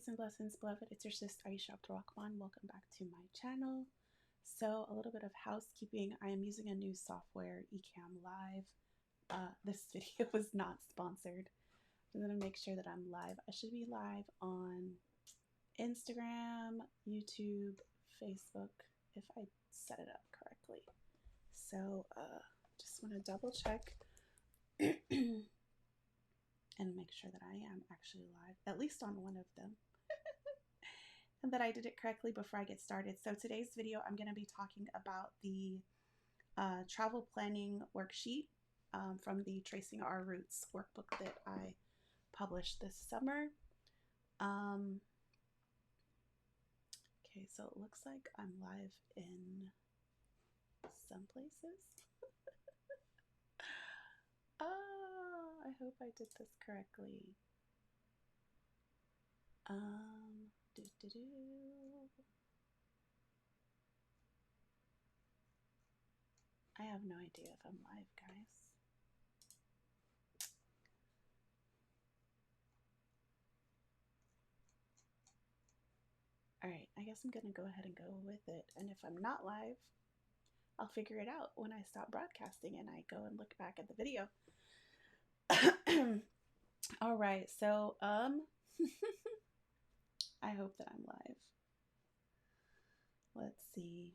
and blessings, beloved. It's your sister Aisha Abdul. Welcome back to my channel. So, a little bit of housekeeping. I am using a new software, Ecamm Live. This video was not sponsored. I'm going to make sure that I'm live. I should be live on Instagram, YouTube, Facebook, if I set it up correctly. So, just want to double check and make sure that I am actually live, at least on one of them. And that I did it correctly before I get started. So today's video, I'm going to be talking about the travel planning worksheet from the Tracing Our Roots workbook that I published this summer. Okay, so it looks like I'm live in some places. I hope I did this correctly. I have no idea if I'm live, guys. All right, I guess I'm gonna go ahead and go with it. And if I'm not live, I'll figure it out when I stop broadcasting and I go and look back at the video. All right, so I hope that I'm live. Let's see.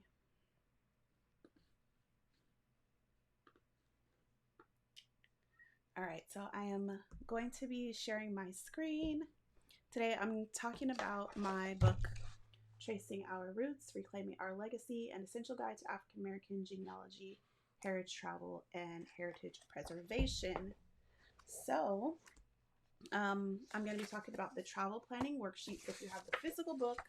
All right, so I am going to be sharing my screen. Today I'm talking about my book, Tracing Our Roots, Reclaiming Our Legacy, An Essential Guide to African American Genealogy, Heritage Travel, and Heritage Preservation. So, I'm going to be talking about the travel planning worksheet. If you have the physical book,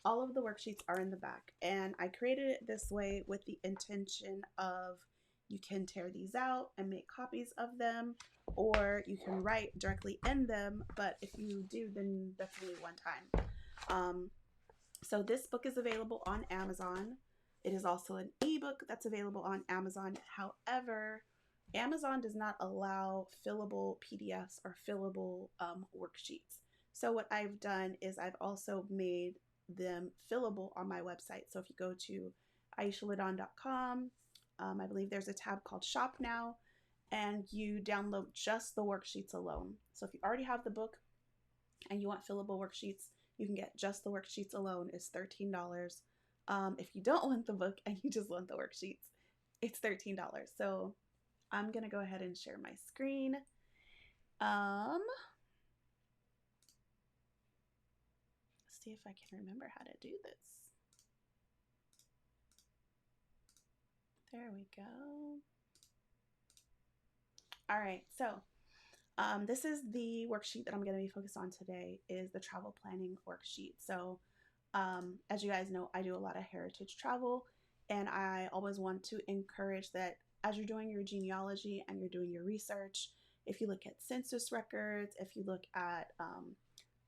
all of the worksheets are in the back. And I created it this way with the intention of you can tear these out and make copies of them, or you can write directly in them. But if you do, then definitely one time. So this book is available on Amazon. It is also an ebook that's available on Amazon. However, Amazon does not allow fillable PDFs or fillable worksheets. So what I've done is I've also made them fillable on my website. So if you go to AishaLaDon.com, I believe there's a tab called Shop Now, and you download just the worksheets alone. So if you already have the book and you want fillable worksheets, you can get just the worksheets alone. It's $13. If you don't want the book and you just want the worksheets, it's $13. So I'm going to go ahead and share my screen. Let's see if I can remember how to do this. There we go. All right, so this is the worksheet that I'm going to be focused on today, is the travel planning worksheet. So as you guys know, I do a lot of heritage travel, and I always want to encourage that as you're doing your genealogy and you're doing your research, if you look at census records, if you look at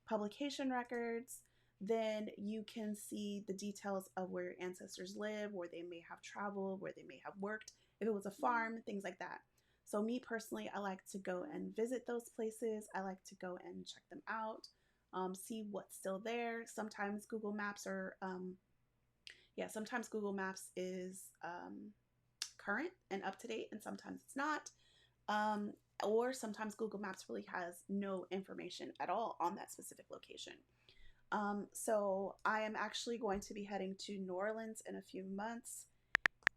publication records, then you can see the details of where your ancestors live, where they may have traveled, where they may have worked, if it was a farm, things like that. So me personally, I like to go and visit those places. I like to go and check them out, see what's still there. Sometimes Google Maps are, sometimes Google Maps is current and up to date, and sometimes it's not. Or sometimes Google Maps really has no information at all on that specific location. So I am actually going to be heading to New Orleans in a few months,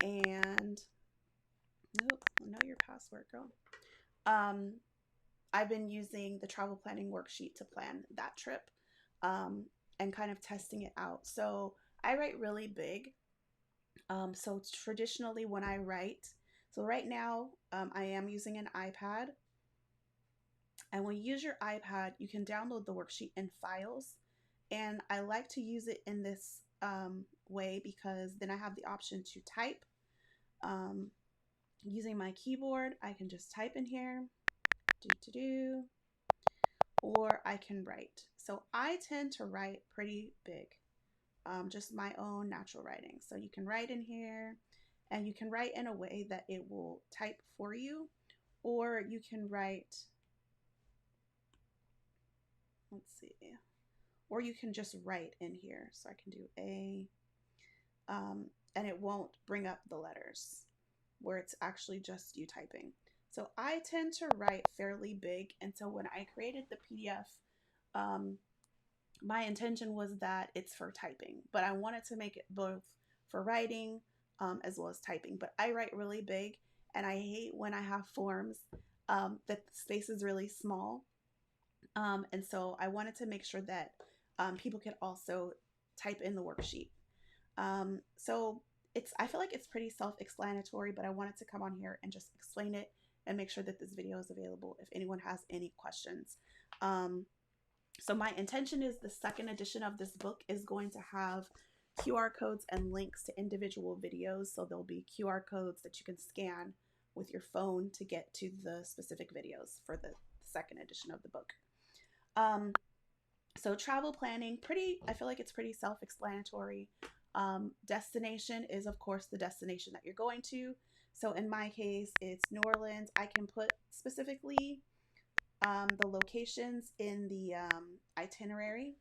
and know your password, girl. I've been using the travel planning worksheet to plan that trip, and kind of testing it out. So I write really big. So traditionally when I write, so right now I am using an iPad, and when you use your iPad, you can download the worksheet in files. And I like to use it in this way because then I have the option to type. Using my keyboard, I can just type in here, or I can write. So I tend to write pretty big, just my own natural writing. So you can write in here, and you can write in a way that it will type for you, or you can write, let's see, or you can just write in here. So I can do A, and it won't bring up the letters where it's actually just you typing. So I tend to write fairly big. And so when I created the PDF, my intention was that it's for typing, but I wanted to make it both for writing as well as typing. But I write really big, and I hate when I have forms that the space is really small. And so I wanted to make sure that people could also type in the worksheet. So I feel like it's pretty self-explanatory, but I wanted to come on here and just explain it and make sure that this video is available if anyone has any questions. So my intention is the second edition of this book is going to have QR codes and links to individual videos. So there'll be QR codes that you can scan with your phone to get to the specific videos for the second edition of the book. So travel planning, I feel like it's pretty self-explanatory. Destination is, of course, the destination that you're going to. So in my case, it's New Orleans. I can put specifically the locations in the itinerary,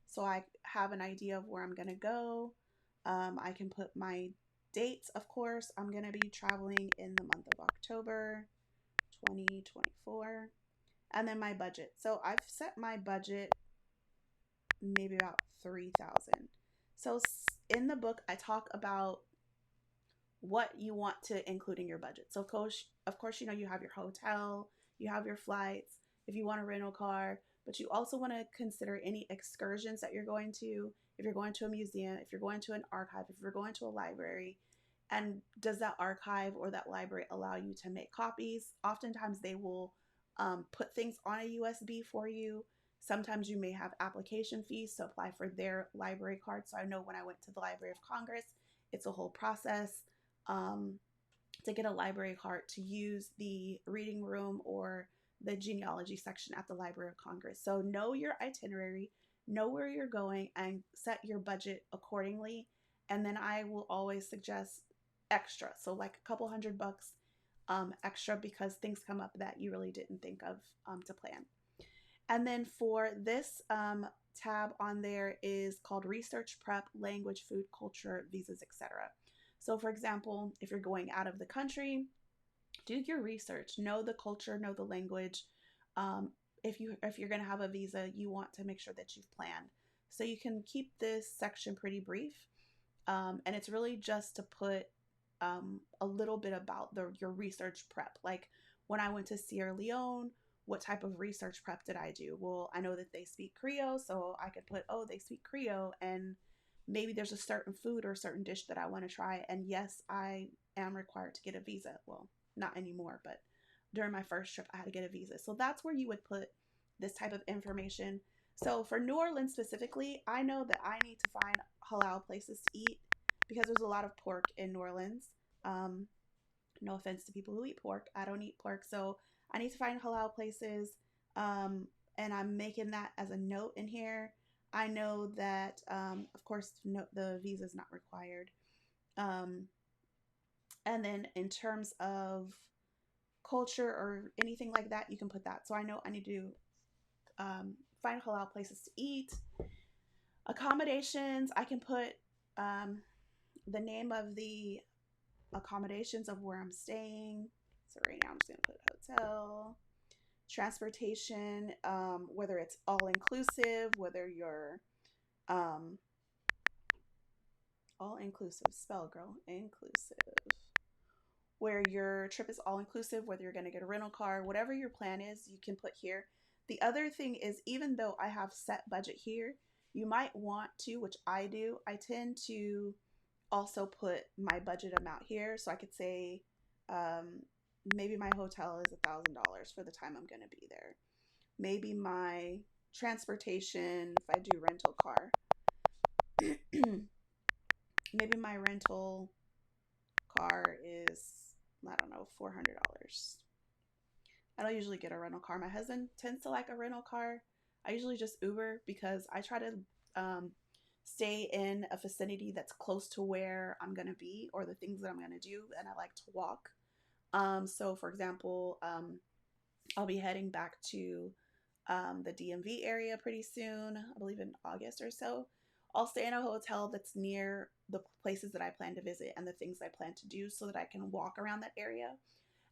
so I have an idea of where I'm going to go. I can put my dates, of course. I'm going to be traveling in the month of October 2024. And then my budget. So I've set my budget maybe about $3,000. So in the book, I talk about what you want to include in your budget. So of course, you have your hotel, you have your flights, if you want a rental car, but you also want to consider any excursions that you're going to, if you're going to a museum, if you're going to an archive, if you're going to a library, and does that archive or that library allow you to make copies? Oftentimes they will put things on a USB for you. Sometimes you may have application fees to apply for their library card. So I know when I went to the Library of Congress, it's a whole process to get a library card to use the reading room or the genealogy section at the Library of Congress. So know your itinerary, know where you're going, and set your budget accordingly. And then I will always suggest extra. So like a couple $100 extra, because things come up that you really didn't think of to plan. And then for this tab on there is called Research Prep, Language, Food, Culture, Visas, etc. So for example, if you're going out of the country, do your research, know the culture, know the language. If you're going to have a visa, you want to make sure that you've planned. So you can keep this section pretty brief. And it's really just to put a little bit about your research prep. Like when I went to Sierra Leone, what type of research prep did I do? Well, I know that they speak Creole, so I could put, oh, they speak Creole, and maybe there's a certain food or a certain dish that I want to try. And yes, I am required to get a visa. Well, not anymore, but during my first trip, I had to get a visa. So that's where you would put this type of information. So for New Orleans specifically, I know that I need to find halal places to eat because there's a lot of pork in New Orleans. No offense to people who eat pork. I don't eat pork. So I need to find halal places. And I'm making that as a note in here. I know that, of course, the visa is not required. And then in terms of culture or anything like that, you can put that. So I know I need to find halal places to eat. Accommodations, I can put the name of the accommodations of where I'm staying. So right now I'm just going to put hotel. Transportation, whether it's all-inclusive, whether you're all-inclusive, spell girl, inclusive. Where your trip is all-inclusive, whether you're going to get a rental car, whatever your plan is, you can put here. The other thing is, even though I have set budget here, you might want to, which I do, I tend to also put my budget amount here. So I could say maybe my hotel is $1,000 for the time I'm going to be there. Maybe my transportation, if I do rental car, maybe my rental car is, I don't know, $400. I don't usually get a rental car. My husband tends to like a rental car. I usually just Uber because I try to stay in a vicinity that's close to where I'm going to be or the things that I'm going to do, and I like to walk. So for example, I'll be heading back to the DMV area pretty soon, I believe in August or so. I'll stay in a hotel that's near the places that I plan to visit and the things I plan to do so that I can walk around that area.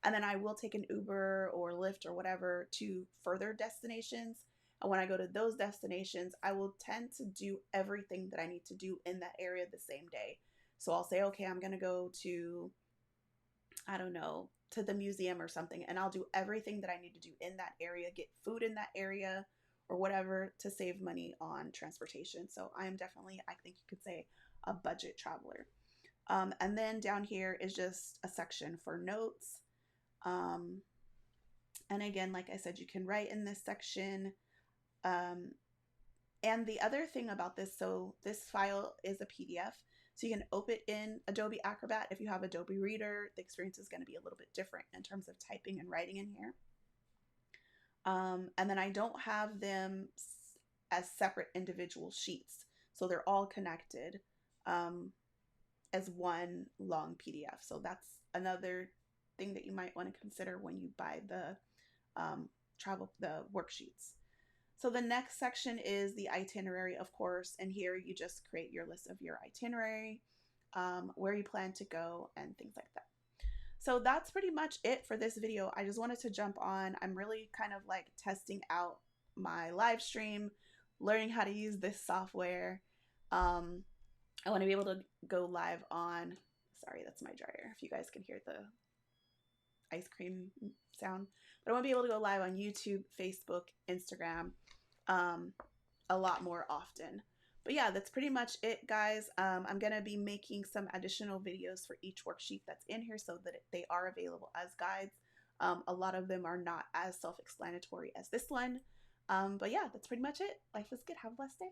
And then I will take an Uber or Lyft or whatever to further destinations. And when I go to those destinations, I will tend to do everything that I need to do in that area the same day. So I'll say, okay, I'm going to go to, I don't know, to the museum or something, and I'll do everything that I need to do in that area, get food in that area or whatever to save money on transportation. So I am definitely, I think you could say, a budget traveler. And then down here is just a section for notes. And again, like I said, you can write in this section. And the other thing about this, so this file is a PDF. So you can open it in Adobe Acrobat. If you have Adobe Reader, the experience is going to be a little bit different in terms of typing and writing in here. And then I don't have them as separate individual sheets. So they're all connected as one long PDF. So that's another thing that you might want to consider when you buy the the worksheets. So the next section is the itinerary, of course, and here you just create your list of your itinerary, where you plan to go, and things like that. So that's pretty much it for this video. I just wanted to jump on. I'm really kind of like testing out my live stream, learning how to use this software. I want to be able to go live on, sorry, that's my dryer, if you guys can hear the ice cream sound. But I want to be able to go live on YouTube, Facebook, Instagram, a lot more often. But yeah, that's pretty much it, guys. I'm going to be making some additional videos for each worksheet that's in here so that they are available as guides. A lot of them are not as self-explanatory as this one. But yeah, that's pretty much it. Life is good. Have a blessed day.